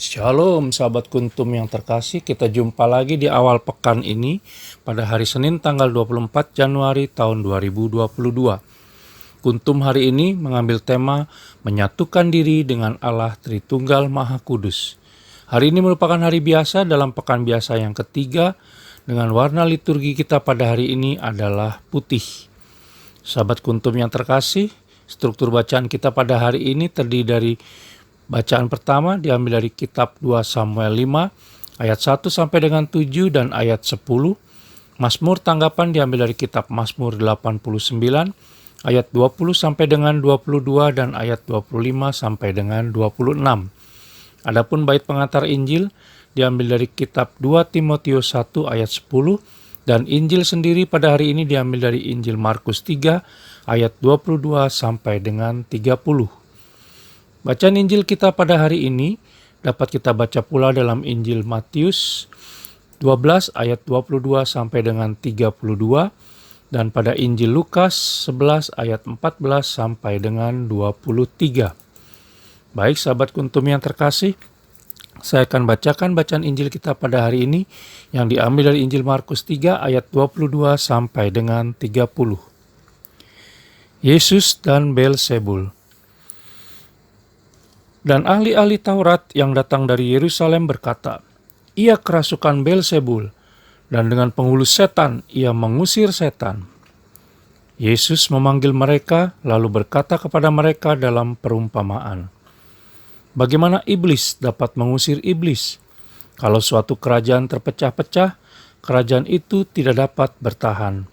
Shalom sahabat Kuntum yang terkasih, kita jumpa lagi di awal pekan ini pada hari Senin tanggal 24 Januari tahun 2022. Kuntum hari ini mengambil tema menyatukan diri dengan Allah Tritunggal Maha Kudus. Hari ini merupakan hari biasa dalam pekan biasa yang ketiga, dengan warna liturgi kita pada hari ini adalah putih. Sahabat Kuntum yang terkasih, struktur bacaan kita pada hari ini terdiri dari bacaan pertama diambil dari kitab 2 Samuel 5 ayat 1 sampai dengan 7 dan ayat 10. Mazmur tanggapan diambil dari kitab Mazmur 89 ayat 20 sampai dengan 22 dan ayat 25 sampai dengan 26. Adapun bait pengantar Injil diambil dari kitab 2 Timotius 1 ayat 10 dan Injil sendiri pada hari ini diambil dari Injil Markus 3 ayat 22 sampai dengan 30. Bacaan Injil kita pada hari ini dapat kita baca pula dalam Injil Matius 12 ayat 22 sampai dengan 32 dan pada Injil Lukas 11 ayat 14 sampai dengan 23. Baik sahabat Kuntum yang terkasih, saya akan bacakan bacaan Injil kita pada hari ini yang diambil dari Injil Markus 3 ayat 22 sampai dengan 30. Yesus dan Beelzebul. Dan ahli-ahli Taurat yang datang dari Yerusalem berkata, "Ia kerasukan Beelzebul, dan dengan penghulu setan ia mengusir setan." Yesus memanggil mereka, lalu berkata kepada mereka dalam perumpamaan, "Bagaimana iblis dapat mengusir iblis? Kalau suatu kerajaan terpecah-pecah, kerajaan itu tidak dapat bertahan.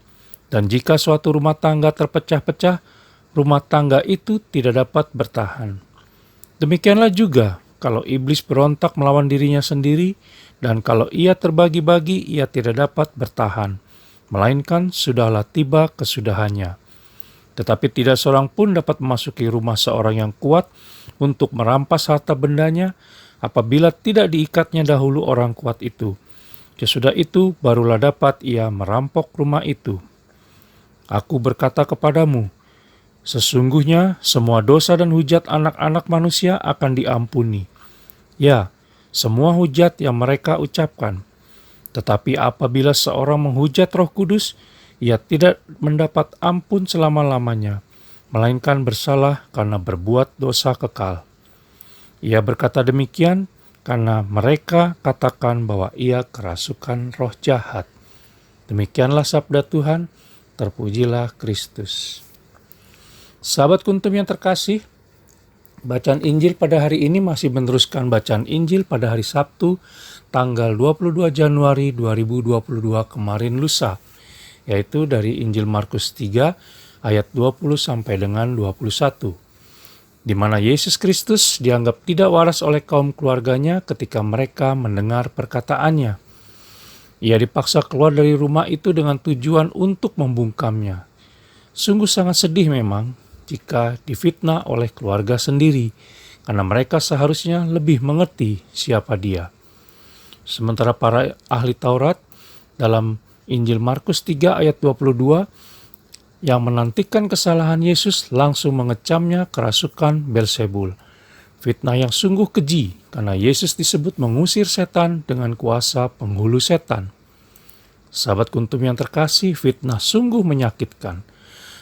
Dan jika suatu rumah tangga terpecah-pecah, rumah tangga itu tidak dapat bertahan. Demikianlah juga kalau iblis berontak melawan dirinya sendiri, dan kalau ia terbagi-bagi, ia tidak dapat bertahan, melainkan sudahlah tiba kesudahannya. Tetapi tidak seorang pun dapat memasuki rumah seorang yang kuat untuk merampas harta bendanya, apabila tidak diikatnya dahulu orang kuat itu. Sesudah itu barulah dapat ia merampok rumah itu. Aku berkata kepadamu, sesungguhnya semua dosa dan hujat anak-anak manusia akan diampuni. Ya, semua hujat yang mereka ucapkan. Tetapi apabila seorang menghujat Roh Kudus, ia tidak mendapat ampun selama-lamanya, melainkan bersalah karena berbuat dosa kekal. Ia berkata demikian karena mereka katakan bahwa ia kerasukan roh jahat." Demikianlah sabda Tuhan, terpujilah Kristus. Sahabat Kuntum yang terkasih, bacaan Injil pada hari ini masih meneruskan bacaan Injil pada hari Sabtu, tanggal 22 Januari 2022 kemarin lusa, yaitu dari Injil Markus 3 ayat 20 sampai dengan 21, di mana Yesus Kristus dianggap tidak waras oleh kaum keluarganya ketika mereka mendengar perkataannya. Ia dipaksa keluar dari rumah itu dengan tujuan untuk membungkamnya. Sungguh sangat sedih memang jika difitnah oleh keluarga sendiri, karena mereka seharusnya lebih mengerti siapa dia. Sementara para ahli Taurat dalam Injil Markus 3 ayat 22 yang menantikan kesalahan Yesus langsung mengecamnya kerasukan Beelzebul. Fitnah yang sungguh keji karena Yesus disebut mengusir setan dengan kuasa penghulu setan. Sahabat Kuntum yang terkasih, fitnah sungguh menyakitkan.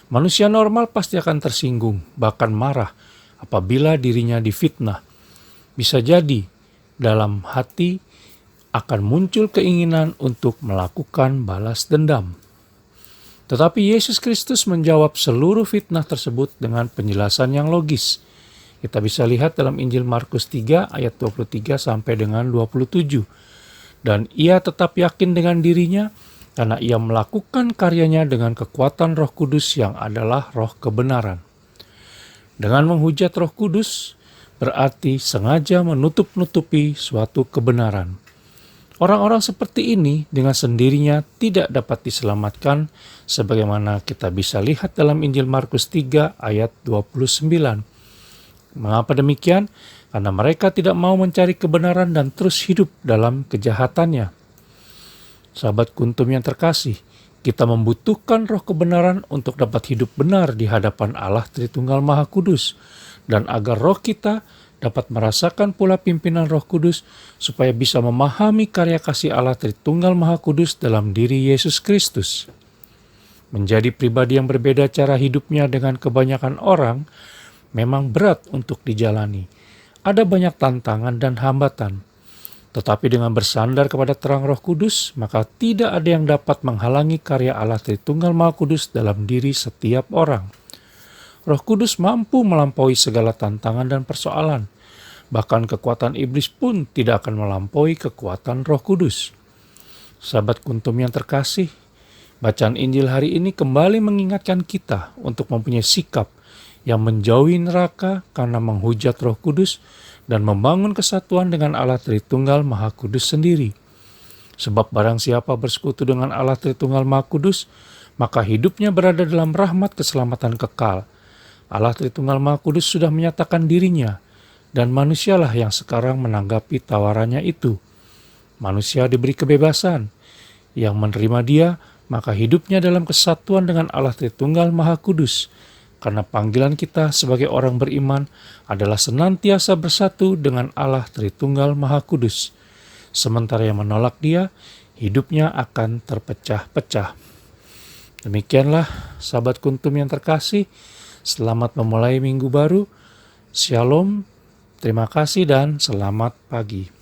Manusia normal pasti akan tersinggung, bahkan marah apabila dirinya difitnah. Bisa jadi dalam hati akan muncul keinginan untuk melakukan balas dendam. Tetapi Yesus Kristus menjawab seluruh fitnah tersebut dengan penjelasan yang logis. Kita bisa lihat dalam Injil Markus 3 ayat 23 sampai dengan 27. Dan ia tetap yakin dengan dirinya, karena ia melakukan karyanya dengan kekuatan Roh Kudus yang adalah roh kebenaran. Dengan menghujat Roh Kudus berarti sengaja menutup-nutupi suatu kebenaran. Orang-orang seperti ini dengan sendirinya tidak dapat diselamatkan, sebagaimana kita bisa lihat dalam Injil Markus 3 ayat 29. Mengapa demikian? Karena mereka tidak mau mencari kebenaran dan terus hidup dalam kejahatannya. Sahabat Kuntum yang terkasih, kita membutuhkan roh kebenaran untuk dapat hidup benar di hadapan Allah Tritunggal Maha Kudus, dan agar roh kita dapat merasakan pula pimpinan Roh Kudus supaya bisa memahami karya kasih Allah Tritunggal Maha Kudus dalam diri Yesus Kristus. Menjadi pribadi yang berbeda cara hidupnya dengan kebanyakan orang memang berat untuk dijalani. Ada banyak tantangan dan hambatan. Tetapi dengan bersandar kepada terang Roh Kudus, maka tidak ada yang dapat menghalangi karya Allah Tritunggal Maha Kudus dalam diri setiap orang. Roh Kudus mampu melampaui segala tantangan dan persoalan. Bahkan kekuatan iblis pun tidak akan melampaui kekuatan Roh Kudus. Sahabat Kuntum yang terkasih, bacaan Injil hari ini kembali mengingatkan kita untuk mempunyai sikap yang menjauhi neraka karena menghujat Roh Kudus dan membangun kesatuan dengan Allah Tritunggal Maha Kudus sendiri. Sebab barang siapa bersekutu dengan Allah Tritunggal Maha Kudus, maka hidupnya berada dalam rahmat keselamatan kekal. Allah Tritunggal Maha Kudus sudah menyatakan dirinya, dan manusialah yang sekarang menanggapi tawarannya itu. Manusia diberi kebebasan. Yang menerima dia, maka hidupnya dalam kesatuan dengan Allah Tritunggal Maha Kudus. Karena panggilan kita sebagai orang beriman adalah senantiasa bersatu dengan Allah Tritunggal Maha Kudus. Sementara yang menolak dia, hidupnya akan terpecah-pecah. Demikianlah sahabat Kuntum yang terkasih, selamat memulai minggu baru. Shalom, terima kasih dan selamat pagi.